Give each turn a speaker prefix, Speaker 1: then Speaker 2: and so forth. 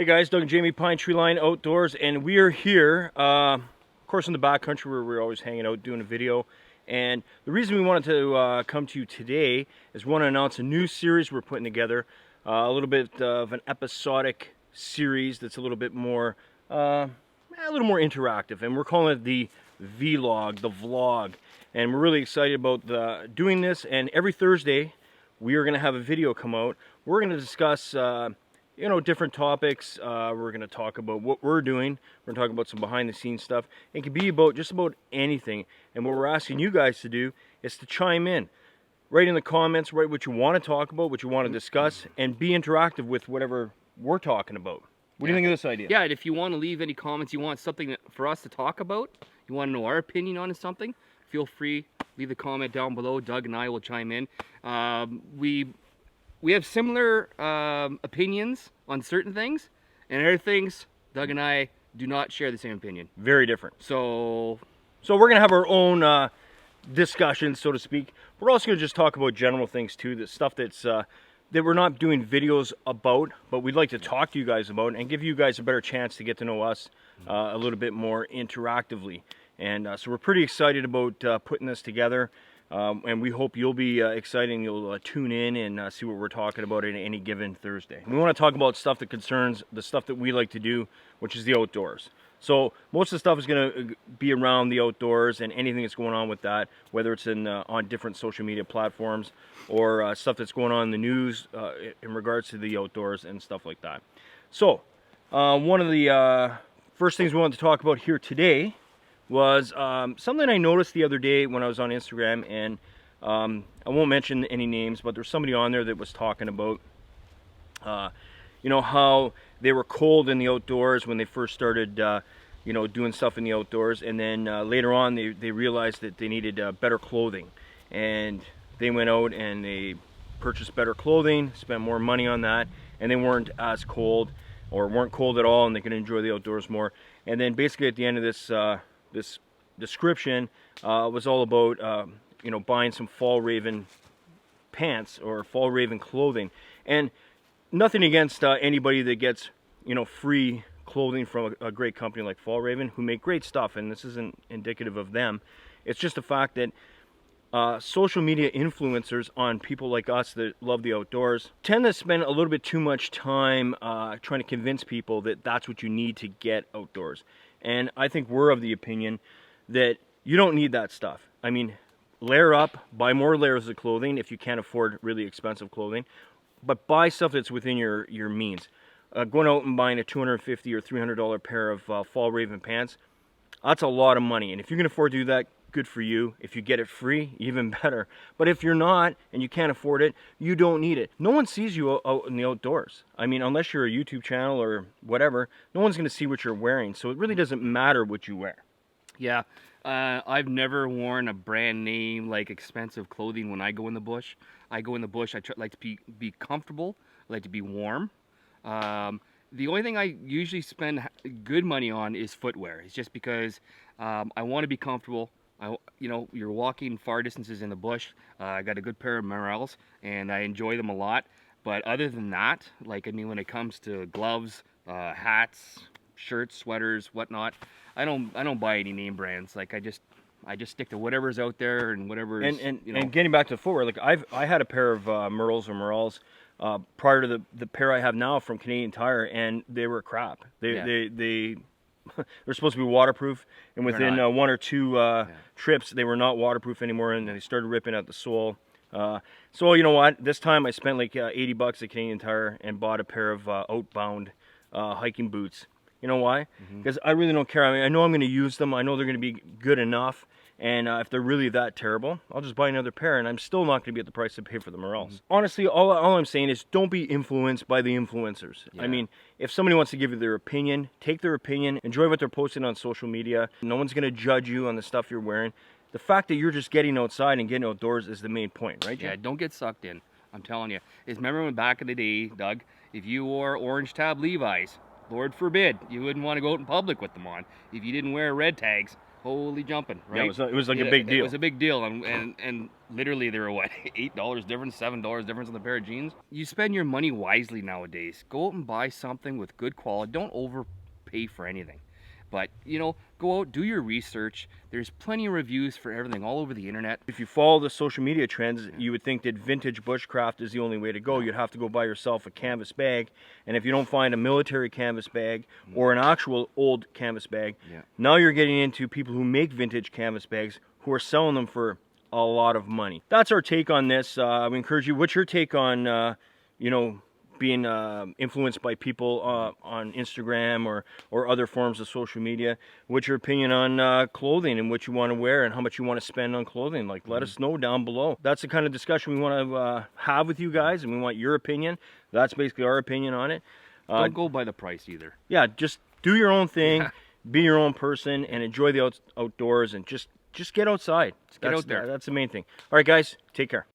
Speaker 1: guys, Doug and Jamie, Pinetree Line Outdoors, and we are here, of course, in the backcountry where we're always hanging out doing a video. And the reason we wanted to come to you today is we want to announce a new series we're putting together, a little bit of an episodic series that's a little bit more, interactive, and we're calling it the vlog, the vlog. And we're really excited about doing this. And every Thursday, we are going to have a video come out. We're going to discuss different topics. We're going to talk about what we're doing. We're going to talk about some behind the scenes stuff. It can be about just about anything. And what we're asking you guys to do is to chime in. Write in the comments, write what you want to talk about, what you want to discuss, and be interactive with whatever we're talking about. What do you think of this idea?
Speaker 2: Yeah, and if you want to leave any comments, you want something for us to talk about, you want to know our opinion on something, feel free, leave the comment down below. Doug and I will chime in. We have similar opinions on certain things, and other things, Doug and I do not share the same opinion.
Speaker 1: Very different.
Speaker 2: So
Speaker 1: we're going to have our own discussions, so to speak. We're also going to just talk about general things too, the stuff that's that we're not doing videos about, but we'd like to talk to you guys about and give you guys a better chance to get to know us a little bit more interactively. And so we're pretty excited about putting this together. And we hope you'll be excited and you'll tune in and see what we're talking about in any given Thursday. We want to talk about stuff that concerns the stuff that we like to do, which is the outdoors. So most of the stuff is going to be around the outdoors and anything that's going on with that, whether it's on different social media platforms or stuff that's going on in the news in regards to the outdoors and stuff like that. So one of the first things we wanted to talk about here today was something I noticed the other day when I was on Instagram, and I won't mention any names, but there's somebody on there that was talking about how they were cold in the outdoors when they first started doing stuff in the outdoors, and then later on they realized that they needed better clothing, and they went out and they purchased better clothing, spent more money on that, and they weren't as cold or weren't cold at all, and they could enjoy the outdoors more. And then basically at the end of this description was all about buying some Fall Raven pants or Fall Raven clothing. And nothing against anybody that gets free clothing from a great company like Fall Raven, who make great stuff, and this isn't indicative of them. It's just the fact that social media influencers on people like us that love the outdoors tend to spend a little bit too much time trying to convince people that that's what you need to get outdoors. And I think we're of the opinion that you don't need that stuff. I mean, layer up, buy more layers of clothing if you can't afford really expensive clothing, but buy stuff that's within your means. Going out and buying a $250 or $300 pair of Fall Raven pants, that's a lot of money. And if you can afford to do that, good for you. If you get it free, even better. But if you're not and you can't afford it, you don't need it. No one sees you out in the outdoors. I mean, unless you're a YouTube channel or whatever, no one's going to see what you're wearing. So it really doesn't matter what you wear.
Speaker 2: yeah, I've never worn a brand name like expensive clothing when I go in the bush. I go in the bush, like to be comfortable, I like to be warm. The only thing I usually spend good money on is footwear. It's just because I want to be comfortable. You're walking far distances in the bush. I got a good pair of Morels, and I enjoy them a lot. But other than that, when it comes to gloves, hats, shirts, sweaters, whatnot, I don't buy any name brands. I just stick to whatever's out there and whatever.
Speaker 1: And getting back to footwear, I had a pair of Morels prior to the pair I have now from Canadian Tire, and they were crap. They're supposed to be waterproof, and within one or two trips, they were not waterproof anymore, and they started ripping at the sole. So you know what? This time I spent like $80 at Canadian Tire and bought a pair of Outbound hiking boots. You know why? Because I really don't care. I mean, I know I'm going to use them. I know they're going to be good enough. And if they're really that terrible, I'll just buy another pair, and I'm still not going to be at the price I pay for the Morels. Honestly, all I'm saying is don't be influenced by the influencers. Yeah. I mean, if somebody wants to give you their opinion, take their opinion, enjoy what they're posting on social media. No one's going to judge you on the stuff you're wearing. The fact that you're just getting outside and getting outdoors is the main point, right, Jim?
Speaker 2: Yeah, don't get sucked in. I'm telling you. Remember when back in the day, Doug, if you wore orange tab Levi's, Lord forbid, you wouldn't want to go out in public with them on. If you didn't wear red tags, holy jumping, right?
Speaker 1: Yeah, it was like a big deal.
Speaker 2: It was a big deal, and literally there were what, $8 difference, $7 difference on the pair of jeans. You spend your money wisely nowadays. Go out and buy something with good quality. Don't overpay for anything. But, you know, go out, do your research. There's plenty of reviews for everything all over the internet.
Speaker 1: If you follow the social media trends, you would think that vintage bushcraft is the only way to go. You'd have to go buy yourself a canvas bag. And if you don't find a military canvas bag or an actual old canvas bag, now you're getting into people who make vintage canvas bags who are selling them for a lot of money. That's our take on this. We encourage you. What's your take on, you know, being influenced by people on Instagram or other forms of social media? What's your opinion on clothing and what you want to wear and how much you want to spend on clothing? Like, let us know down below. That's the kind of discussion we want to have with you guys, and we want your opinion. That's basically our opinion on it.
Speaker 2: Don't go by the price either.
Speaker 1: Yeah, just do your own thing, be your own person, and enjoy the outdoors, and just get outside.
Speaker 2: Get out there.
Speaker 1: That's the main thing. All right, guys, take care.